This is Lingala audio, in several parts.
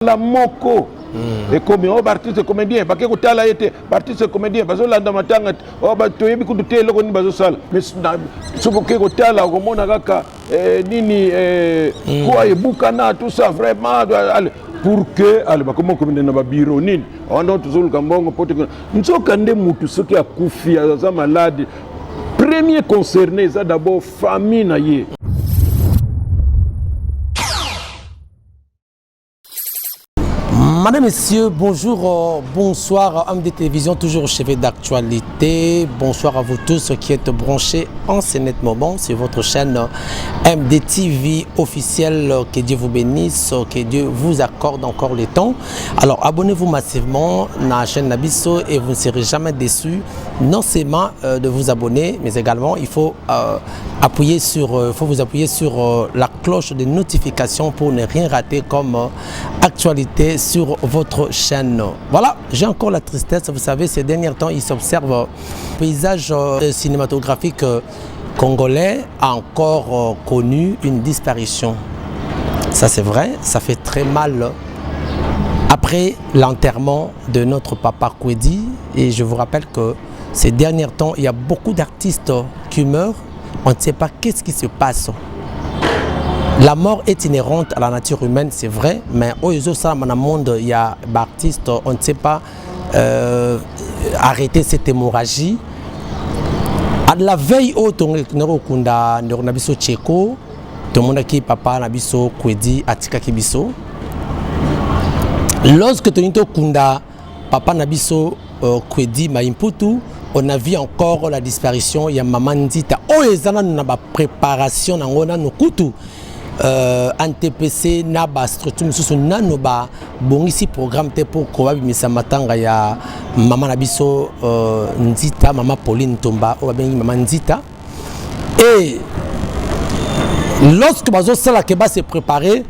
la moko et comme artiste comédien parce que kotala été artiste comédien bazo landa matanga o ba toyebi kuduté loko ni bazo sala mais soko ke kotala ko mona kaka nini quoi ebukana tout ça vraiment pour que ale bakoma komende na ba bureau nini on doit toujours kambongo pote nzoka nde mutu soki akufi za malade premier concerné ça d'abord famille na ye. Madame, Messieurs, bonjour, bonsoir, homme de télévision, toujours au chevet d'actualité. Bonsoir à vous tous qui êtes branchés en ce net moment sur votre chaîne MDTV officielle. Que Dieu vous bénisse, que Dieu vous accorde encore le temps. Alors, abonnez-vous massivement à la chaîne Nabiso et vous ne serez jamais déçus. Non seulement de vous abonner, mais également il faut vous appuyer sur la cloche de notification pour ne rien rater comme actualité sur votre chaîne. Voilà, j'ai encore la tristesse. Vous savez, ces derniers temps, il s'observe le paysage cinématographique congolais a encore connu une disparition. Ça, c'est vrai, ça fait très mal. Après l'enterrement de notre papa Kwedi, et je vous rappelle que ces derniers temps, il y a beaucoup d'artistes qui meurent. On ne sait pas qu'est-ce qui se passe. La mort est inhérente à la nature humaine, c'est vrai, mais au monde, il y a des artistes, on ne sait pas arrêter cette hémorragie. À la veille, au Kunda, Nabiso Tcheko, tout le monde qui papa Nabiso Kwedi, Atika Kibiso. Lorsque tu Kunda, papa Nabiso Kwedi, Maimputu, on a vu encore la disparition. Il y a Maman Ndita. Oh, il y a une préparation dans le Kutu. NTPC naba structure mususu nano ba bongisi programme te pour ko bimisa matanga ya mama na biso Nzita mama Pauline Tomba o bengi mama Nzita et lorsque bazo sala ke ba se préparer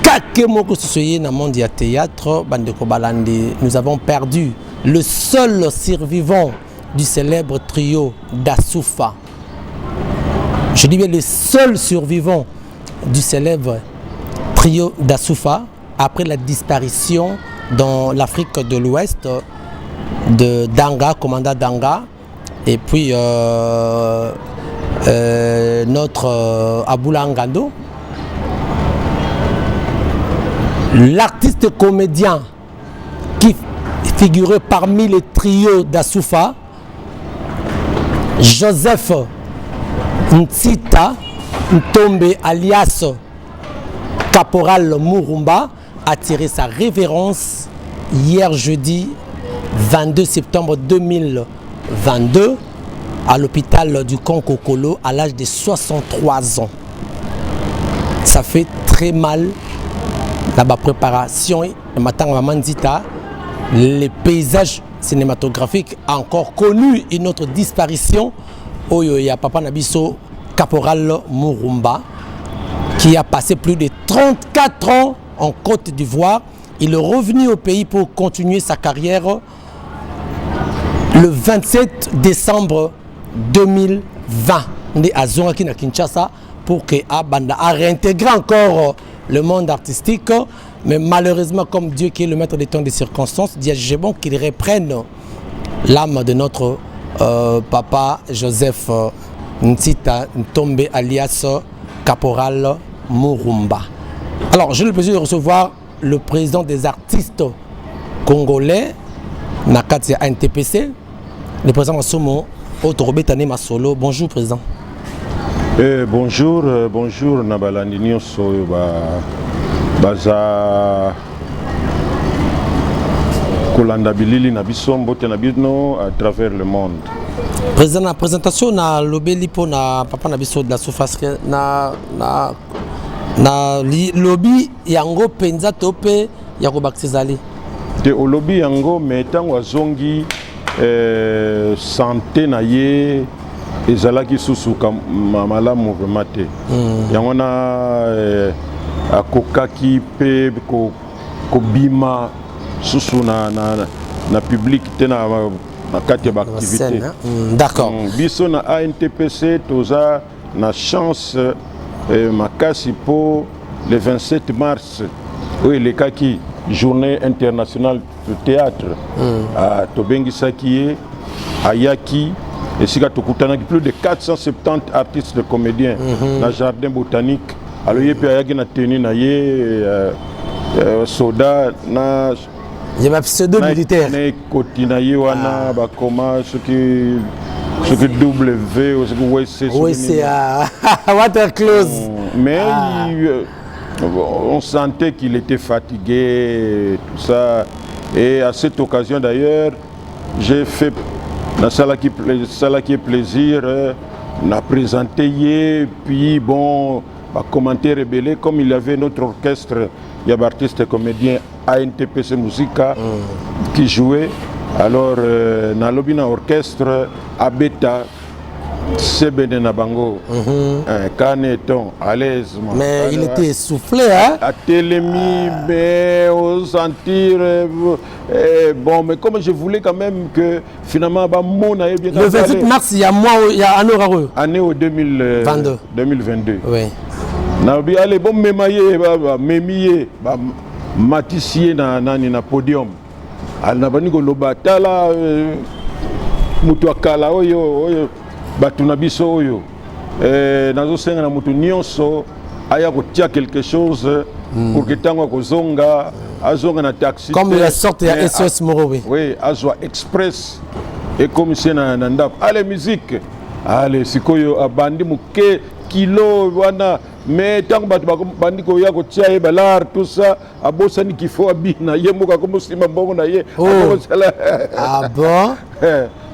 kake moko soyé na monde ya théâtre bande ko balandi nous avons perdu le seul survivant du célèbre trio d'Asoufa. Je dis bien le seul survivant du célèbre trio d'Asoufa après la disparition dans l'Afrique de l'Ouest de Danga, commandant Danga, et puis notre Aboula Ngando. L'artiste comédien qui figurait parmi les trios d'Asoufa, Joseph Ntita Ntombe alias Caporal Murumba a tiré sa révérence hier jeudi 22 septembre 2022 à l'hôpital du Konkokolo à l'âge de 63 ans. Ça fait très mal la préparation de Matanga Mamandita. Les paysages cinématographiques ont encore connu une autre disparition. Oyo Papa Nabiso Caporal Murumba, qui a passé plus de 34 ans en Côte d'Ivoire. Il est revenu au pays pour continuer sa carrière le 27 décembre 2020. Il est à Zonaki na Kinshasa pour que Abanda a réintégré encore le monde artistique. Mais malheureusement, comme Dieu qui est le maître des temps et des circonstances, il est bon qu'il reprenne l'âme de notre papa Joseph Ntita Ntombe alias Caporal Murumba. Alors, j'ai le plaisir de recevoir le président des artistes congolais, Nakatia NTPC, le président Massomo Otorobetane Masolo. Bonjour, président. Bonjour, bonjour, Nabalandi Nyonso, Baza Kolanda Bilili Nabiso, Mbote Nabino à travers le monde. Président, la présentation na lobby pour na papa Nabiso de la surface na lobby yango penza tope yako baktizali. Te au lobby yango metango azongi santé na ye ezalaki susuka malamu vraiment te. Yango na akokaki pe ko bima susu na public te na activité. D'accord. Biso na ANTPC toza na chance makasi pour le 27 mars Oui, les cas qui journée internationale de théâtre à Tobengi à Yaki, et si plus de 470 artistes de comédiens dans le jardin botanique. Alors il y a une tenue na soda na il y a un pseudo militaire. Na kotinaye wana ba comment ce qui W ou ce que oui c'est à water close. Mais on sentait qu'il était fatigué, tout ça. Et à cette occasion d'ailleurs, j'ai fait dans salle qui est plaisir, on a présenté et puis bon, commenter rebellé comme il y avait notre orchestre, il y a artiste et comédien ANTPC Musica qui jouait. Alors dans l'objet orchestre Abeta c'est Benena Bango, Caneton, à l'aise. Mais il était essoufflé, hein? À Télémi, mais au sentir. Bon, mais comme je voulais quand même que finalement, le 28 mars, il y a un heure. Année au 2022. Oui. Nabi, allez, bon, mémier, matissier na podium. Al Nabanigo Lobatala, Mutuakala, oyo. Batuna biso oyo nazo senga na mutu nyonso aya kotia quelque chose pour que tango kozonga azonga na taxi comme la sorte ya SOS Moro. Oui, azwa express et comme c'est na ndako allez musique allez sikoyo abandi muke kilo wana mais tango batu bandi ko ya kotia e balar tout ça abosani kifo abina yemuka comme sima mbongo na ye. Ah bon.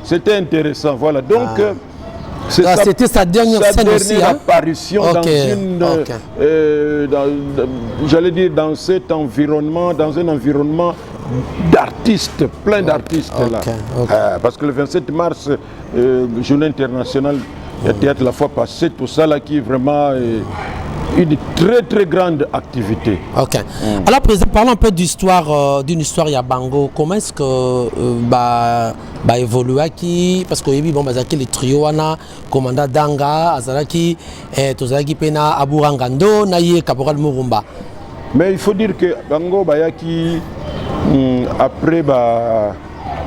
C'était intéressant, voilà donc c'était sa dernière scène aussi, apparition dans j'allais dire dans cet environnement, dans un environnement d'artistes, plein d'artistes là. Parce que le 27 mars, journée internationale du théâtre la fois passée, tout ça là qui est vraiment une très grande activité. Ok. Alors président, parlons un peu d'histoire, d'une histoire Yabango. Comment est-ce que évoluer qui parce que bon bazaki les trio wana commandant Danga Azalaki tozalaki pena Aburangando naye Caporal Murumba. Mais il faut dire que Bango bayaki après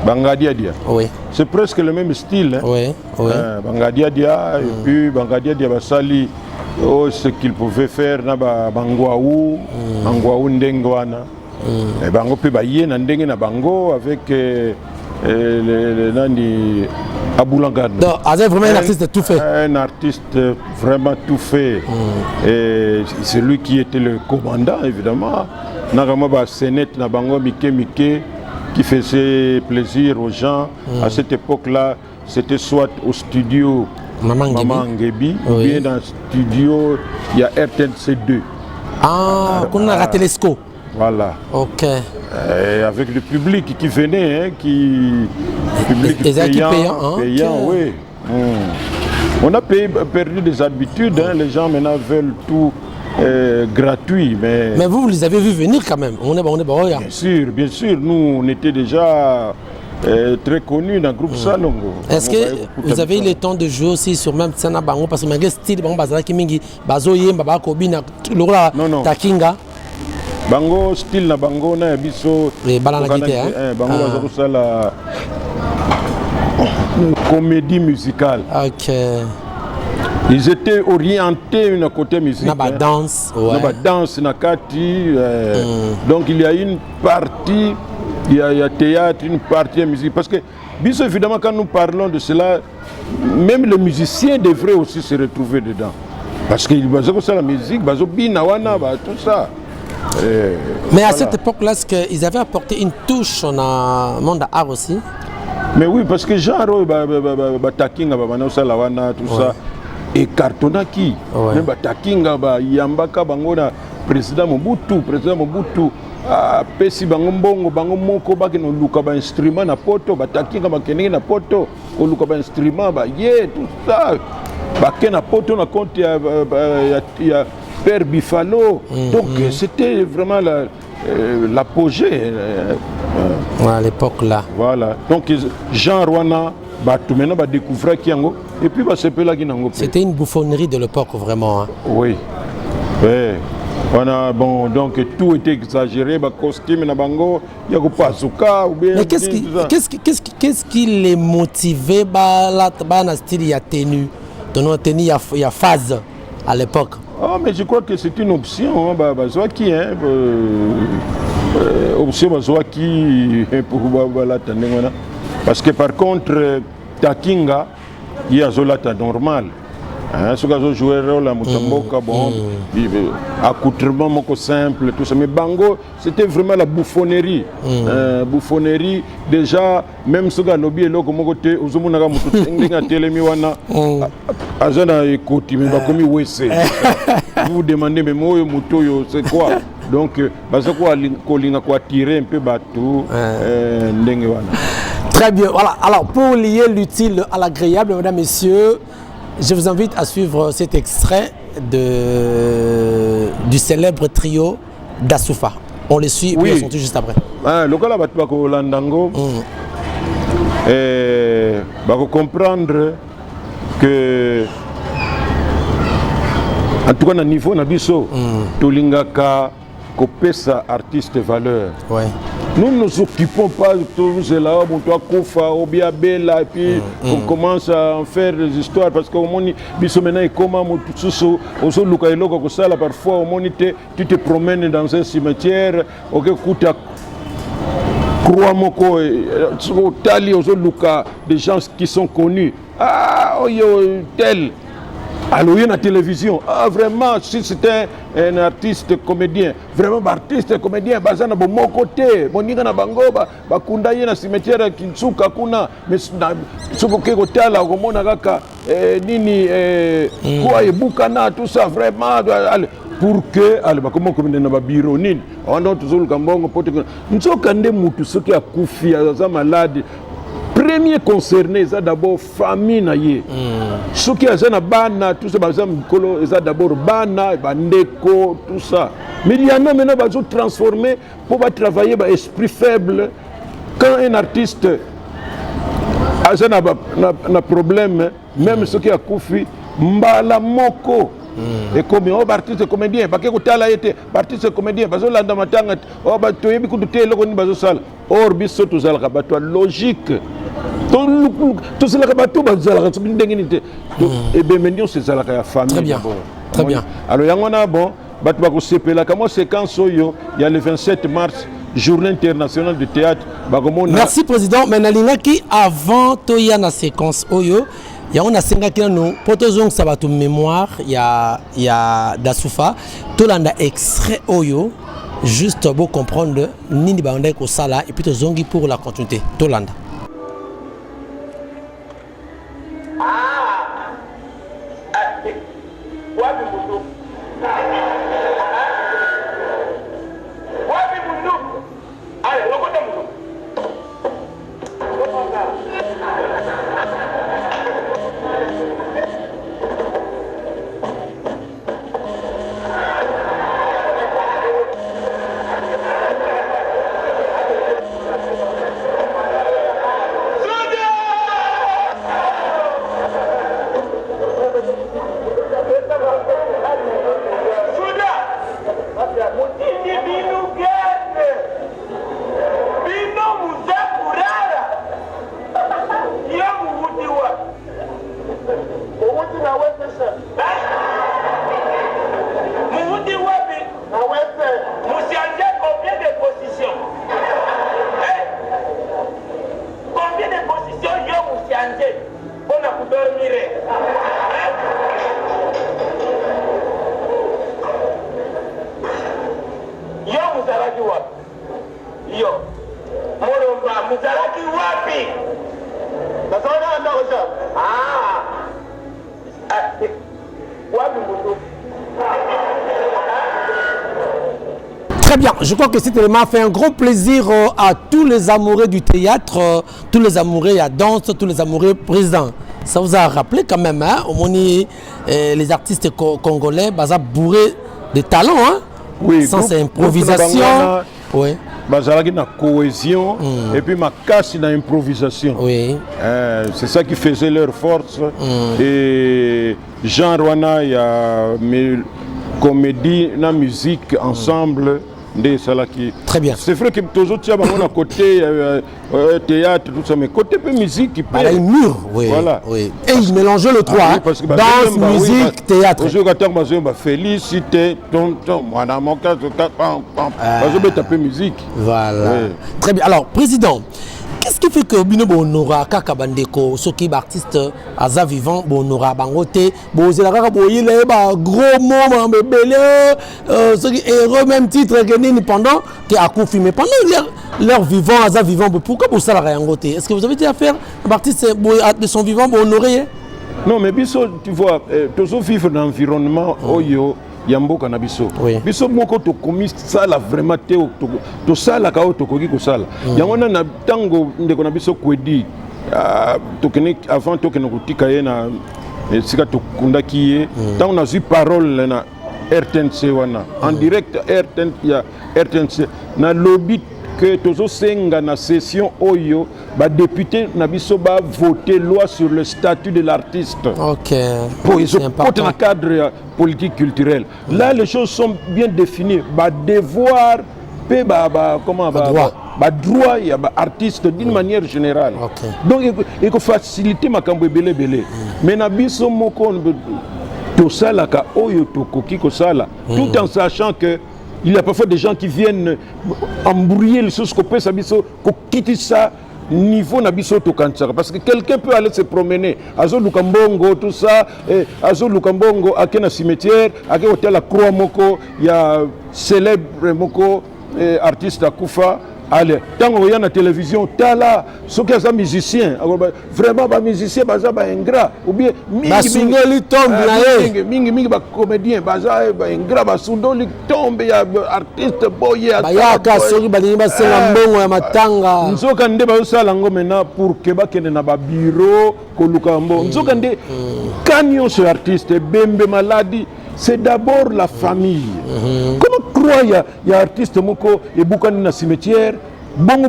Bangadia Dia. Oui. C'est presque le même style. Hein? Oui. Bangadia Dia et puis Bangadia Dia basali ce qu'il pouvait faire na Bangwaou, Bangwaou Ndengwana. Et Bango pe baye na ndenge na Bango avec Nani Aboulangane. Donc, vraiment un artiste tout fait. Un artiste vraiment tout fait. Et c'est lui qui était le commandant, évidemment. Nagamaba Sénète, Nabango Mike, qui faisait plaisir aux gens. À cette époque-là, c'était soit au studio Maman Ngebi, ou bien dans le studio, il y a RTNC2. Ah, qu'on a raté l'esco. Voilà. Ok. Et avec le public qui venait, public payant, oui. On a perdu des habitudes, les gens maintenant veulent tout gratuit. Mais vous les avez vu venir quand même. On est bien sûr, nous on était déjà très connus dans le groupe Salongo. Est-ce que vous avez eu le temps de jouer aussi sur même scène à Bango parce que malgré style Bango Bazalaki Mingi, Bazoye, Baba Kobina, non. Takinga. Bango style na Bango na biso Bango Bango ça la comédie musicale. OK. Ils étaient orientés d'un côté musique. Na danse, ouais. Danse na kati. Donc il y a une partie, il y a théâtre, une partie musique parce que biso évidemment quand nous parlons de cela, même les musiciens devraient aussi se retrouver dedans. Parce qu'ils bazo ça la musique, bazo binawana, tout ça. Mais à cette époque-là, est-ce qu'ils avaient apporté une touche dans le monde de l'art aussi? Mais oui, parce que genre, Takinga, tout ça, et Kartonaki, même Takinga, Yambaka, Bangona, président Mobutu, Pesi Bangombongo, Bangomoko, Bakino, Luka, instrument, na poto, Takinga, Bakene, na poto, Luka, instrument, tout ça, Bakena, poto, na compte, il y a Père Bifalo, donc c'était vraiment l'apogée. À l'époque là. Voilà, donc Jean Rwana, maintenant va découvrir Kiango et puis va se peler là. C'était une bouffonnerie de l'époque vraiment. Hein. Oui. Voilà, bon, donc tout était exagéré, bah, costume, na bango, il y a pas ou bien. Mais qu'est-ce qui les motivait dans style il y a tenue, dans tenue il y a phase à l'époque? Ah, mais je crois que c'est une option, bah, qui hein, option bah, qui pour la parce que par contre takinga il y a zolata normal. Ce que joué rôle à Mutamboka, bon, accoutrement simple, tout ça. Mais Bango, c'était vraiment la bouffonnerie. Bouffonnerie, déjà, même ce que lobby est là, comme côté, aux hommes, on a télémiwana, Azana et Koti, mais comme vous vous demandez, mais moi, c'est quoi? Donc, parce qu'on a tiré un peu bateau, Très bien, voilà. Alors, pour lier l'utile à l'agréable, mesdames, messieurs, je vous invite à suivre cet extrait du célèbre trio d'Asoufa. On les suit et puis on se retrouve juste après. Le cas là, Landango, comprendre que, en tout cas, à niveau Nabiso, Tolingaka, Kopesa artiste valeur. Ouais. Nous ne nous occupons pas de tout cela, on doit Kofa, Obia Bella, et puis on commence à en faire des histoires parce qu'au moins, maintenant, comment parfois, au moins, tu te promènes dans un cimetière, crois-moi, des gens qui sont connus. Ah, tel. Alors, il y a la télévision. Ah, vraiment, si c'était un artiste comédien, vraiment, artiste comédien, bazana bon mon côté, mon niga na bango, ba kundaye na cimetière Kinsuka kuna, mais suko keko tala komona kaka nini quoi ebukana tout ça vraiment pour que allez ba comment comme na ba bureau nini on doit toujours kambongo pote nzoka nde mutu soki akufi aza malade. Premier concerné, c'est d'abord famille naïe. Ceux qui ont bana, tout ça, c'est d'abord bana, bandeko, tout ça. Mais il y en a maintenant qui sont transformés pour travailler esprit faible. Quand un artiste a un problème, même ceux qui ont koufi, mbala moko. Et comme artiste comédien, parce que tala été artiste comédien, parce que là dans matanga, tu es beaucoup de télé qu'on bazo sale. Or biso tout ça la logique. Tout cela bateau bazala ndengini et bien maintenant c'est ça la famille. Très bien. Très bien. Alors yangona bon, bato ba ko sepela comme séquence oyo, il y a le 27 mars. Journée internationale de théâtre. Merci président. Mais qui avant toya na séquence oyo. Il y a un asenga qui nous potozong sabatu mémoire il y a d'Asoufa tolanda extrait oyo juste pour comprendre nini baonde ko sala et puis tozongi pour la continuité tolanda. Très bien, je crois que cet élément fait un gros plaisir à tous les amoureux du théâtre, tous les amoureux à danse, tous les amoureux présents. Ça vous a rappelé quand même, hein, au moins les artistes congolais, bah, bourrés de talent, hein, oui, sans improvisation. Oui. Bazalaki na cohésion et puis ma casse dans improvisation. Oui. C'est ça qui faisait leur force. Et Jean Rwana, il y a comédie na musique ensemble nde salaki. Très bien. C'est vrai que toujours tu as un côté théâtre tout ça mais côté peu musique qui peut une mur, oui. Voilà. Oui. Et il mélangeait le trois, oui, parce que danse, musique, théâtre. Aujourd'hui quand bah félicité tonton moi dans mon cas je taper musique. Voilà. Oui. Très bien. Alors président, qu'est-ce qui fait que Bino Bonora Kaka Bandeko, ceux qui artistes aza vivant Bonora Bangote, Bozela Kaka Boyile ba gros moment belé ceux qui héros même titre que pendant qui a confirmé pendant leur vivant aza vivant pourquoi pour ça la Rangote? Est-ce que vous avez dit à faire artistes de son vivant pour honorer? Non mais biso tu vois toujours vivre dans l'environnement oyo Yamboka na biso. Oui. Biso moko to komi sala vraiment te to sala ka to koki ko sala. Yango na tango ndeko na biso kwedi to kene avant to kene kutika ye na sika to kundaki ye tango na zi parole na RTNC wana en direct RTNC na lobby que tozo senga na session oyo ba député na biso ba voter loi sur le statut de l'artiste. OK. Pour ils ont dans le cadre politique culturel. Là les choses sont bien définies, ba devoir pe comment droit ya ba artiste d'une manière générale. Okay. Donc il faut faciliter makambo belé. Mais na biso moko to sala ka oyo to koki ko sala tout en sachant que il y a parfois des gens qui viennent embrouiller les choses qu'on peut quitter ça niveau nabiso to kansaka parce que quelqu'un peut aller se promener azo lukambongo tout ça azo lukambongo akena cimetière ake hôtel la croix moko ya célèbre moko artiste akufa. Allez, tant qu'on regarde la télévision, tala, ceux qui sont musiciens, vraiment pas musiciens, baza ba ingrat, ou bien mingi comédien, baza ingrat, basundo li tombe ya artiste boye, bayaka soki balingi basenga mbongo ya matanga. Nzoka nde ba sala ngo maintenant pour que ba kene na ba bureau ko lukambo. Nzoka nde kanyo ce artiste bembe maladie. C'est d'abord la famille. Comment croire il y a artiste moko et bukani na cimetière, bongo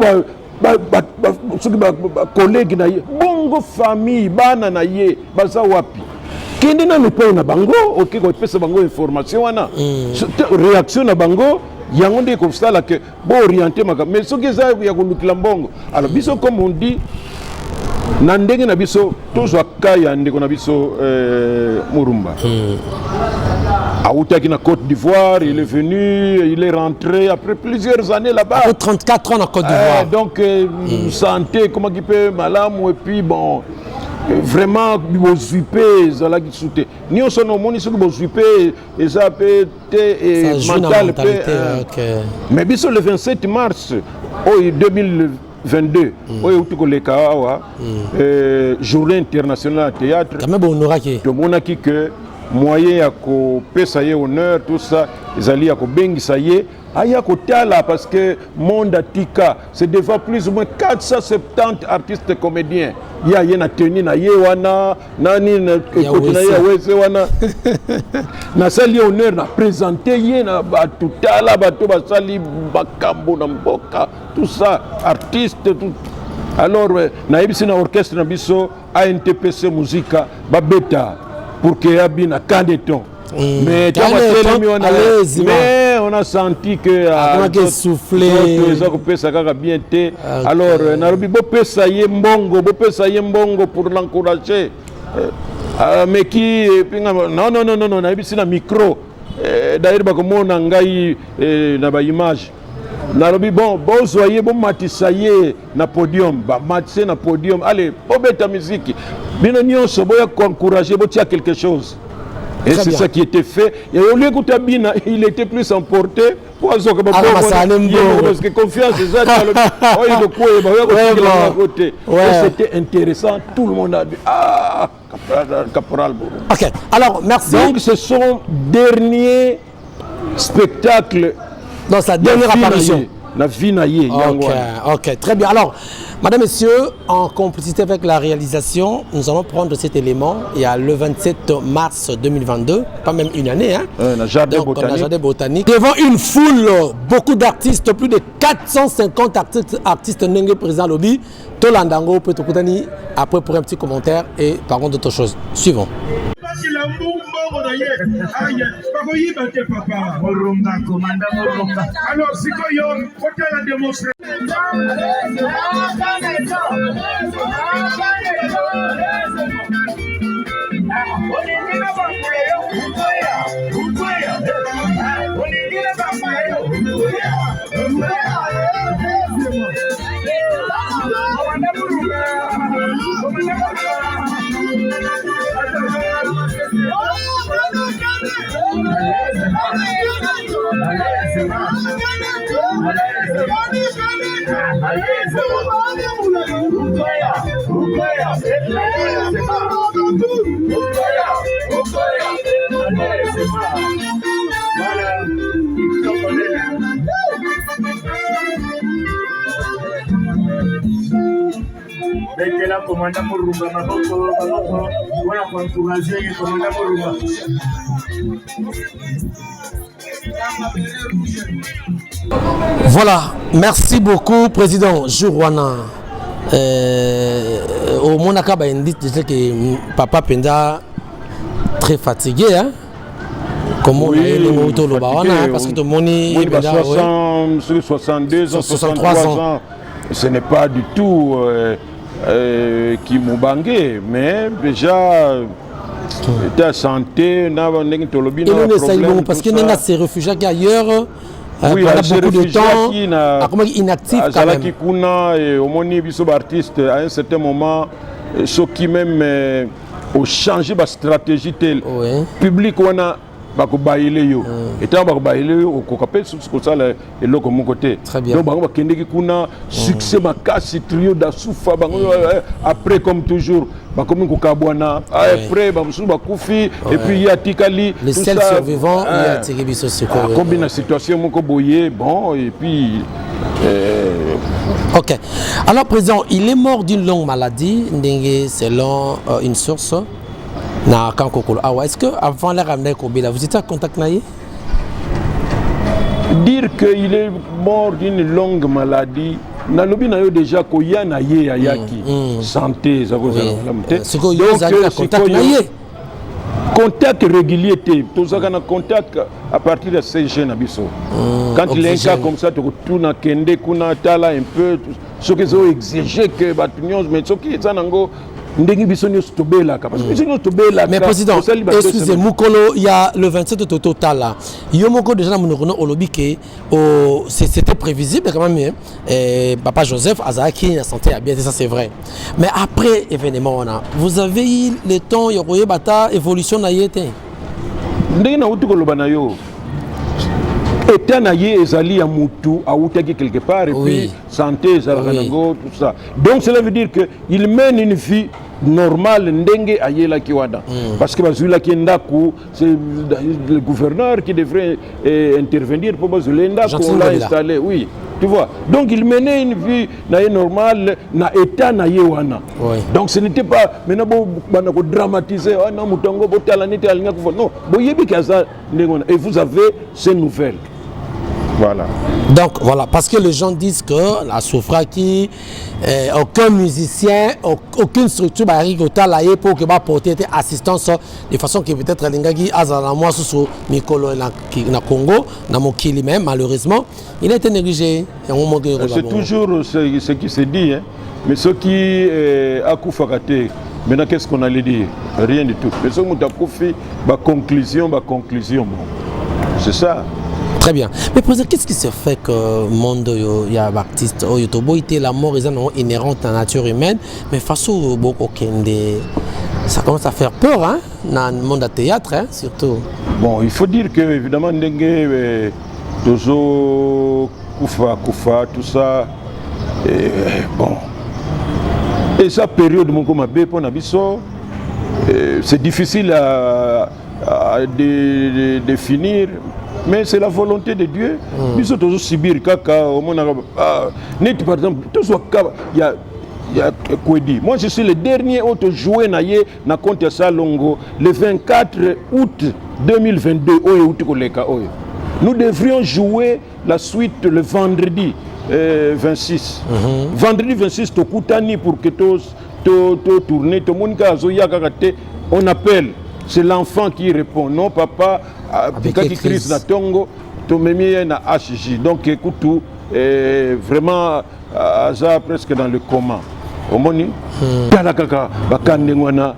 collègue na ye, bongo famille bana na ye, baza wapi. Kende na lepo na bango, OK ko pesa bango information wana. Réaction na bango, yango nde ko sala que bo orienter maka. Mais ce que ça ya ko lukila mbongo. Alors biso comme on dit na ndenge na biso tozwa kaya ndeko na biso Murumba. Aoutaki na Côte d'Ivoire, il est venu, il est rentré après plusieurs années là-bas. Après 34 ans en Côte d'Ivoire. Donc, santé, comment il peut, malam, et puis bon, vraiment, il zuipé, ça l'a sauté. Ni on s'en a monné, c'est que zuipé, et ça peut être mental. Mais bien sûr, le 27 mars 2022, journée internationale de théâtre, tout le monde a dit que moyen ya ko pesa ye honneur tout ça ezali ya ko bengisa ye aya ko tala parce que monde atika c'est devant plus ou moins 470 artistes comédiens ya ye na tenue na ye wana nani na ekoti na ye wese wana na sali honneur na présenter ye na batu tala batu basali bakambo na mboka tout ça artiste tout. Alors na yebisi na orchestre na biso ANTPC Musica babeta pour qu'il y ait bien un candidat. Mais on a senti que soufflé. Alors, Nairobi, pour l'encourager. Mais qui non, Nairobi, c'est un micro. D'ailleurs, on a une image. Nairobi, bon, soyez bon, matisaye na podium, matissé na podium. Allez, obéta musique. Bien, on se voit encourager, il y a quelque chose. Et c'est ça qui était fait. Et au lieu que Bina, il était plus emporté. Parce que confiance, c'est ça. C'était intéressant. Tout le monde a dit ah, Caporal. Ok, alors merci. Donc, ce sont derniers spectacles. Dans sa dernière apparition. Ok, très bien. Alors, madame, messieurs, en complicité avec la réalisation, nous allons prendre cet élément. Il y a le 27 mars 2022, pas même une année, hein. Jardin botanique. Devant une foule, beaucoup d'artistes, plus de 450 artistes Nengue présents lobby. Tolandango, Petokutani, après pour un petit commentaire et parlons d'autre chose. Suivons. Alors, si la démonstration. Vete la comanda Murumba, Maboko, voilà quand tu vas jouer, comanda Murumba. Voilà, merci beaucoup, Président Jourouana. Au Monaka, il dit que Papa Penda très fatigué, hein? Comment on a les motos parce que tout le monde est 62 ans, 63 ans. Ce n'est pas du tout qui m'ont bangé, mais déjà, ta santé, n'a pas de problème. Parce qu'il y a ces réfugiés qui ailleurs. Oui, pendant beaucoup de temps, inactif quand même. Au moni biso artiste à un certain moment, ceux qui même ont changé la stratégie telle. Public on a bakobaile yo. Et tant bakobaile yo au capé sur ce que ça et là comme mon côté. Donc bako kende ki kuna succès makasi trio da soufa après comme toujours bakomi kokabwana après bamusu bakufi et puis ya tikali les seuls survivants il y a tiré biso secours. Combien de situations moko boyé bon et puis OK. Alors président, il est mort d'une longue maladie selon une source. Est-ce que avant la ramener Kobila, vous étiez en contact naïe? Dire qu'il est mort d'une longue maladie, nalobi na yo déjà ko ya na ye ayaki santé ça vous a ce que yo za contact naïe. Contact régulier tout ça kana contact à partir de 16 jeunes abisso. Quand il est un cas comme ça tu retournes kende kuna tala un peu ce que ont exigé que batunions mais ce qui ça nango. Mais président, excusez-moi, il y a le 27 au total là. Il y a déjà au lobby c'était prévisible quand même. Papa Joseph Azaki la santé a bien dit ça c'est vrai. Mais après événement vous avez eu le temps il y a bata évolution na yete. Ndenge na utu kolobana yo. État na ye ezali ya mutu autaki quelque part et puis santé ezalaka tout ça. Donc cela veut dire que il mène une vie normal ndenge ayela kiwada parce que bazula kiendaku c'est le gouverneur qui devrait intervenir pour bazula ndaku l'a installé tu vois donc il menait une vie normale na état na yewana donc ce n'était pas maintenant bana ko dramatiser na mutongo botala nete alinga ko non boyebi kaza ndengona et vous avez ces nouvelles. Voilà. Donc voilà, parce que les gens disent que la Sofraki, aucun musicien, aucune structure va arriver au talaye pour que va porter assistance de façon que peut-être l'ingagi azala moi sous Mikolo na Congo, na Mokili même malheureusement, il a été négligé. C'est toujours ce qui se dit, hein. Mais ce qui a coufaraté, maintenant qu'est-ce qu'on allait dire? Rien du tout. Mais ce qui a coufé, conclusion, c'est ça. Très bien. Mais qu'est-ce qui se fait que le monde il y a artiste la mort est inhérente à la nature humaine, mais face au beaucoup ça commence à faire peur hein, dans le monde du théâtre hein, surtout. Bon, il faut dire que évidemment Ndengue Tozo Koufa tout ça bon. Et sa période mon comme pour Nabiso c'est difficile à définir. Mais c'est la volonté de Dieu. Nous sommes toujours subir kaka au monde net par exemple il y a Kwedi. Moi je suis le dernier autre joué na compte Salongo le 24 août 2022 Nous devrions jouer la suite le vendredi 26. Vendredi 26 tokutani pour que tous tourner tout monde on appelle c'est l'enfant qui répond. Non, papa, qui crise na tongo, to memi na HJ. Donc écoute tout, vraiment, ça presque dans le coma. Au moni, kalakaka, bakandengwana,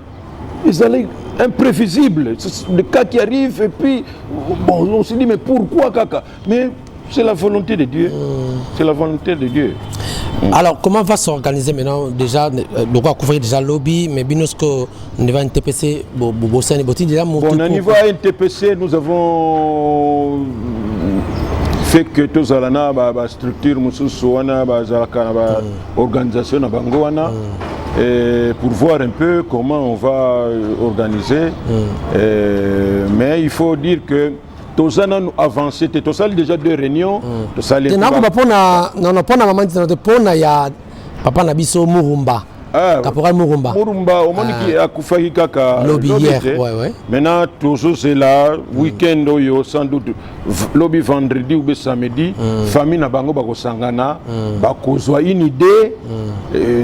ils allaient imprévisibles. C'est le cas qui arrive et puis, bon, on se dit, mais pourquoi kaka? Mais c'est la volonté de Dieu. C'est la volonté de Dieu. Alors, comment va s'organiser maintenant? Déjà, on va couvrir déjà le lobby, mais bien que nous devons NTPC, bon, au niveau NTPC, nous avons fait que tous les structures, organisation, pour voir un peu comment on va organiser. Mais il faut dire que tous les ans avancé, tous les déjà deux réunions. Papa Nabiso Murumba. Caporal Murumba. Murumba, au moment qui a coupé kaka lobby hier, ouais. Maintenant, toujours c'est là, week-end, sans doute, lobby vendredi ou samedi, famille na bango bako sangana, bako soit une idée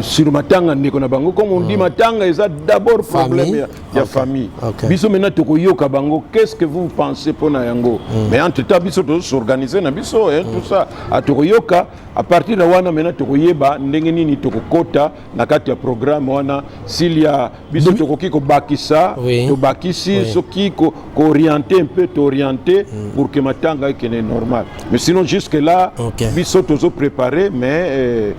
sur matanga ndeko na bango. Comme on dit, matanga, c'est d'abord problème il y a famille. Biso maintenant toko yoka bango, qu'est-ce que vous pensez pour na yango? Mais entre temps, biso tous s'organiser na biso, tout ça. À toko yoka, à partir de wana maintenant toko yeba ndenge nini toko kota na kati ya programme wana s'il y a biso tokoki ko bakisa to bakisi soki ko orienter un peu t'orienter pour que matanga est normal. Mais sinon jusque là biso tozo préparé mais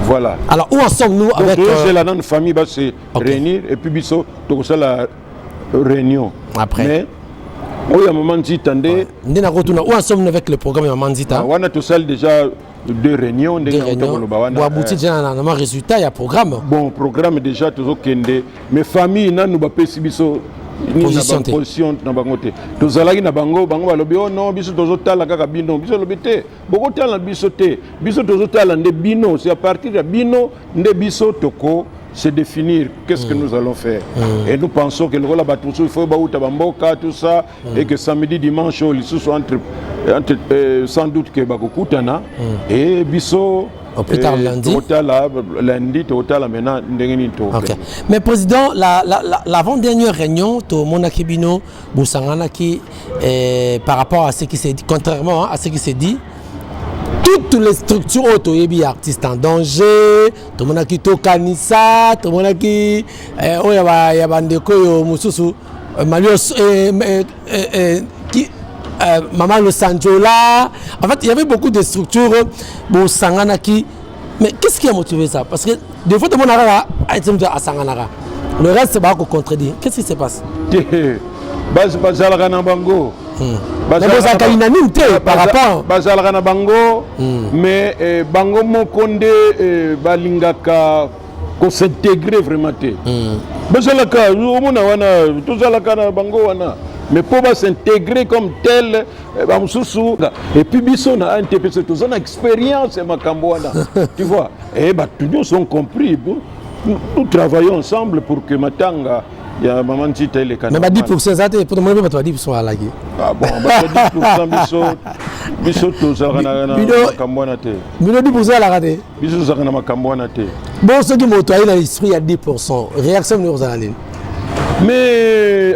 voilà. Alors où en sommes-nous avec la notre famille va se réunir et puis biso to ça la réunion après. Mais oui, à un moment dit tendez. Où en sommes-nous avec le programme à Manzita? On a tout ça déjà deux réunions. Pour aboutir déjà à un résultat, il y a un programme. Bon, programme déjà toujours kende. Mais famille, nous avons pas position na bangote. Tous allons na bango, bango balobi oh non, biso tozo tala kaka bino, biso lobete. Boko tala biso te, biso tozo tala nde bino. C'est à partir de bino nde biso toko. C'est définir qu'est-ce que nous allons faire. Et nous pensons que le rôle il faut Bamboka, tout ça, et que samedi, dimanche, ils sont entre sans doute que Bakokutana et Bisso. Plus tard lundi, total, maintenant, okay. Mais président, l'avant-dernière réunion, tout le monde a Kibino, Boussangana qui, par rapport à ce qui s'est dit, contrairement à ce qui s'est dit, toutes les structures auto-ébi artistes en danger, tout le monde qui toque Kanissa, tout le monde qui y a bandeko yo mususu Malios qui Maman le Sanjola. En fait, il y avait beaucoup de structures pour Sangana qui. Mais qu'est-ce qui a motivé ça? Parce que des fois, tout le monde a à Sanganara. Le reste, c'est pas qu'on contredit. Qu'est-ce qui se passe? Par rapport bazalaka bango mais bango mokonde balingaka ko s'intégrer vraiment te bazalaka omona wana tozalaka na bango wana mais pour s'intégrer comme tel bamususu et puis biso na NTPC tozana expérience makambo wana tu vois et tous nous sont compris nous travaillons ensemble pour que matanga il y a maman dit les canaux. Mais 10% ça pour le moment pas 10% à la guerre. Ah bon, 10% biso to zakana na makambwana te. 10% à la raté. Biso zakana makambwana te. Bon ceux qui motoyer dans l'esprit à 10%. Réaction nous aux analyses. Mais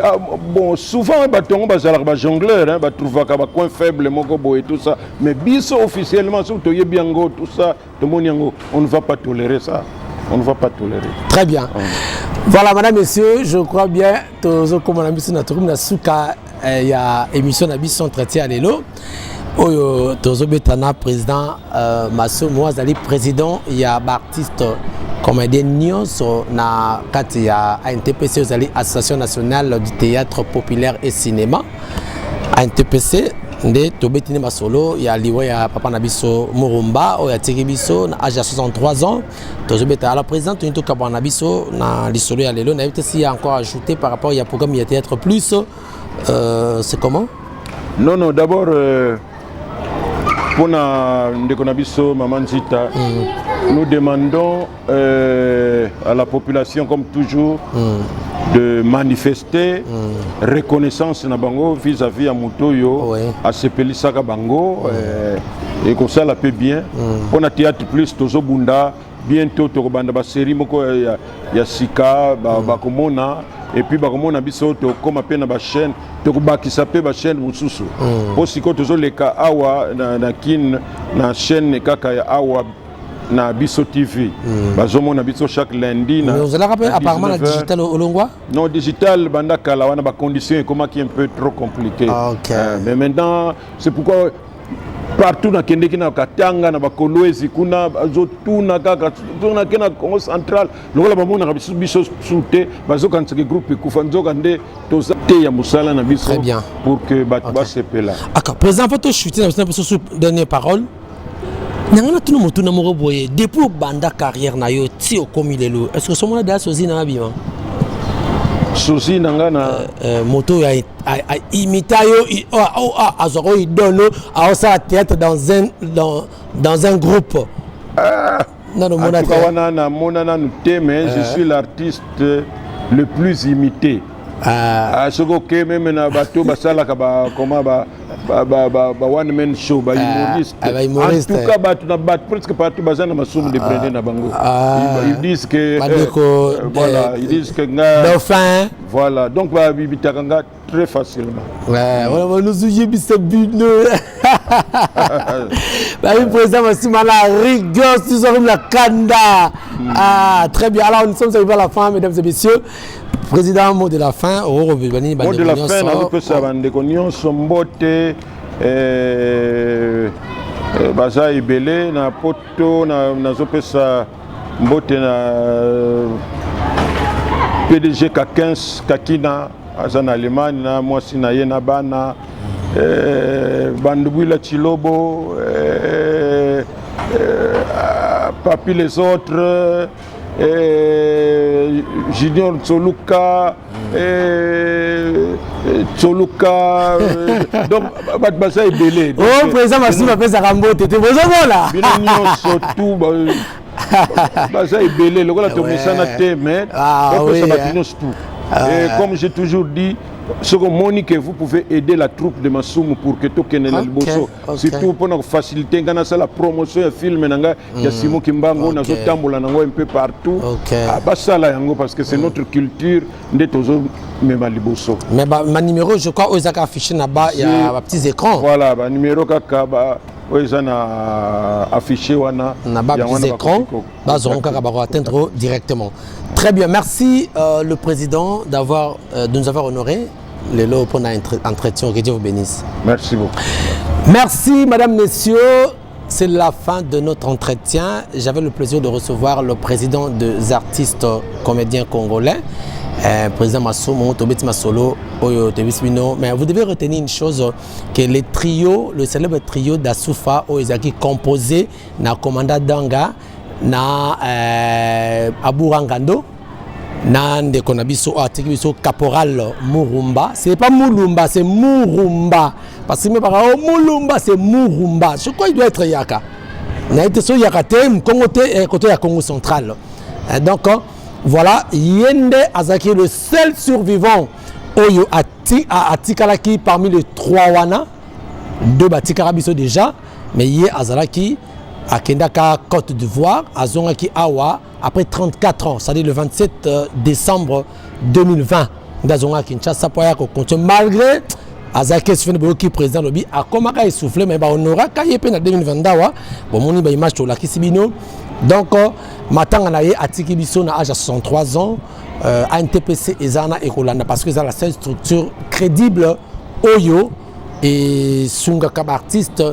bon souvent batongo bazalaka jongleur hein, batrouvaka ba coin faible moko boy et tout ça. Mais biso officiellement surtout yebiango tout ça, tout moniango, on ne va pas tolérer ça. On ne va pas tolérer. Très bien. Voilà, madame, messieurs, je crois bien que comme on a mis sur notre room, il y a émission d'Abisson traité à l'élo. Tozo Betana, président, Masso Moazali, président, il y a artiste comédien Nyons, il y a NTPC, Association nationale du théâtre populaire et cinéma. NTPC, Nde Tobetine Masolo, il y a Liwa, il y a Papa Nabiso Murumba, il y a Tigribiso, il y a 63 ans. Tozobeta à la présidente, il y a Papa Nabiso, il y a Lelo, il y a encore ajouté par rapport au programme, il y a Théâtre Plus. C'est comment? Non, d'abord, pour Ndekonabiso, Maman Zita, nous demandons à la population, comme toujours, de manifester reconnaissance na bango vis-à-vis à Mutoyo, à Sepelisaka bango, et comme ça la paix bien. On a Théâtre Plus, Tozo Bunda, bientôt tokobanda ba série moko ya sika ba komona et puis ba komona biso to koma pe na ba chaîne tokobakisa pe ba chaîne mususu po siko tozoleka awa na kin na chaîne kaka ya awa na biso TV bazomona biso chaque lundi na vous allez rappeler apparemment la digital olongwa non digital banda kala wana ba conditions comment qui est un peu trop compliqué mais maintenant c'est pourquoi partout na kendeki na katanga na bakolwezi kuna azotuna kaka tuna kena Congo central lokola bamona ka biso soute bazokanisa ke groupe kufa nzoka nde toza te ya musala na biso pour que ba sepela aka président photo chuter na biso dernière parole nangana tuna motuna moko boye depuis banda carrière na yo ti okomi lelo est-ce que somona da sozi na bima sozi nangana moto ya imita yo azoko idono a ça théâtre dans un groupe non non mona mais je suis l'artiste le plus imité soko ke même na bato basala ka ba comment ba one man show ba humoriste en tout cas bato na bato presque partout bazana masumu de prendre na bango ils disent que voilà ils disent que dauphin voilà donc ba bibitakanga très facilement voilà nous yebisa bino ba président Massimala rigueur sur la kanda très bien alors nous sommes arrivés à la fin mesdames et messieurs. Président, mot de la fin, mot de la fin, on peut savoir que Sombote, Baza Ibele, na poto, na zopesa Mbote na PDG K15, Kakina, Azan Allemagne, na Mwasi na Yena Bana, Bandouila Chilobo, Papi les autres. Junior Tsoluka donc Baza Ibele oh président Massima fait sa rambo tete bozobola bien surtout Baza Ibele lokola tomesana te mais comme j'ai toujours dit ce que Monique vous pouvez aider la troupe de Masumu pour que tout kene na liboso surtout pour faciliter ngana la promotion ya film nanga ya Simon Kimbango na zo tambola nango un peu partout basala yango parce que c'est notre culture nde tozo mema liboso mais ma numéro je crois aux affiché na bas il y a petits écrans voilà ba numéro kaka ba oizana affiché wana na bas petits écrans bazon kaka ba atteindre directement. Très bien, merci le président de nous avoir honoré les lots pour notre entretien. Que Dieu vous bénisse. Merci beaucoup. Merci, mesdames, messieurs. C'est la fin de notre entretien. J'avais le plaisir de recevoir le président des artistes comédiens congolais, président Massomo, Tobeti Masolo, Oyo Tebismino. Mais vous devez retenir une chose, que le célèbre trio d'Asoufa, Oizaki, composé na Commanda Danga, na Aburangando, na ndeko na biso atiki biso Caporal Murumba. C'est pas Mulumba, c'est Murumba. Parce que mes parents Mulumba, c'est Murumba. Je crois qu'il doit être Yaka. Na été so Yaka te Congo te côté ya Congo central. Donc voilà, Yende Azaki le seul survivant Oyo Atikalaki parmi les trois wana. Deux Batikara biso déjà, mais Yé Azalaki à Kendaka, Côte d'Ivoire, à Zongaki Awa, après 34 ans, c'est-à-dire le 27 décembre 2020, dans Zongaki Kinshasa, malgré Azaki Sfeneboki, président Lobby, a commencé à essouffler, mais on aura qu'à y aller en 2022, bon, mon image sur la Kisibino. Donc, maintenant, on a eu Atiki Bisso à 63 ans, à NTPC et Zana et Rolanda, parce que c'est la seule structure crédible, Oyo, et Sunga comme artiste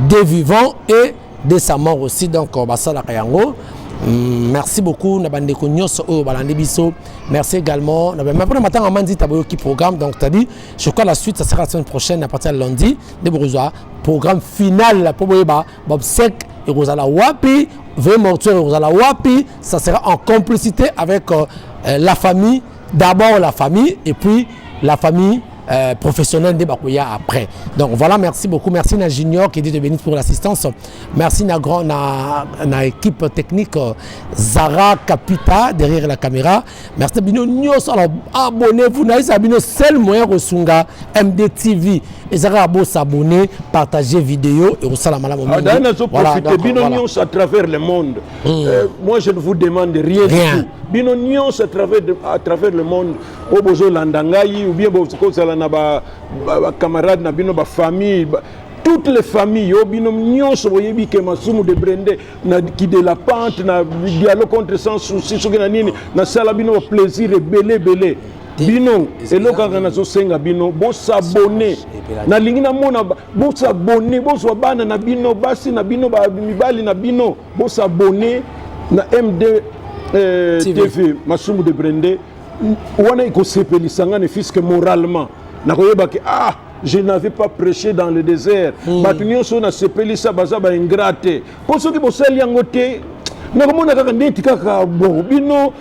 des vivants et de sa mort aussi. Donc Basala Kayango, merci beaucoup Nabande Konyos au Balande Bisso. Merci également. Mais après matin on m'a dit qui programme, donc t'as dit je crois la suite ça sera la semaine prochaine à partir de lundi de Bourgeois, programme final pour Bob Sek et Rosala Wapi, V Mortuaire et Rosala Wapi, ça sera en complicité avec la famille, d'abord la famille et puis la famille professionnel de Bakoya après. Donc voilà, merci beaucoup. Merci à Junior qui est de Bénis pour l'assistance. Merci à l'équipe technique Zara Capita derrière la caméra. Merci à Bino Nyos. Alors abonnez-vous. Naïs Bino seul moyen de Sunga MDTV. Et Zara Abo s'abonner, partager vidéo et au salam à la moment. Profitez Bino Nyos à travers le monde. Moi je ne vous demande rien. Du tout. Bino Nyos à travers le monde. Obozo Landangayi ou bien camarades na bino ba famille toutes les familles yo bino nyonso boyebi ke masumu de Brende na qui de la pente na dialogue contre sans souci soki na nini na sala bino plaisir belé bino eloka kana zo senga bino bo s'abonner na lingina mona bo s'abonner bo so bana na bino basi na bino ba mibali na bino bo s'abonner na MD TV masumu de Brende wana iko sepelisanga ne fiske moralement na koyeba ke je n'avais pas prêché dans le désert. Batunyo so na sepelisa baza ba ingrate. Pour ceux qui boseli yango te na komona kaka ndeti kaka bo bino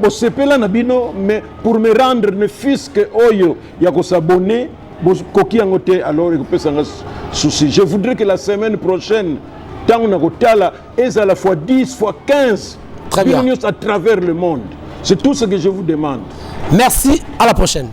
bo sepela na bino mais pour me rendre ne fiske oyo ya ko s'abonner bo koki yango te alors ekopesanga souci. Je voudrais que la semaine prochaine tant na kotala est à la fois 10 fois 15 très bien à travers le monde. C'est tout ce que je vous demande. Merci, à la prochaine.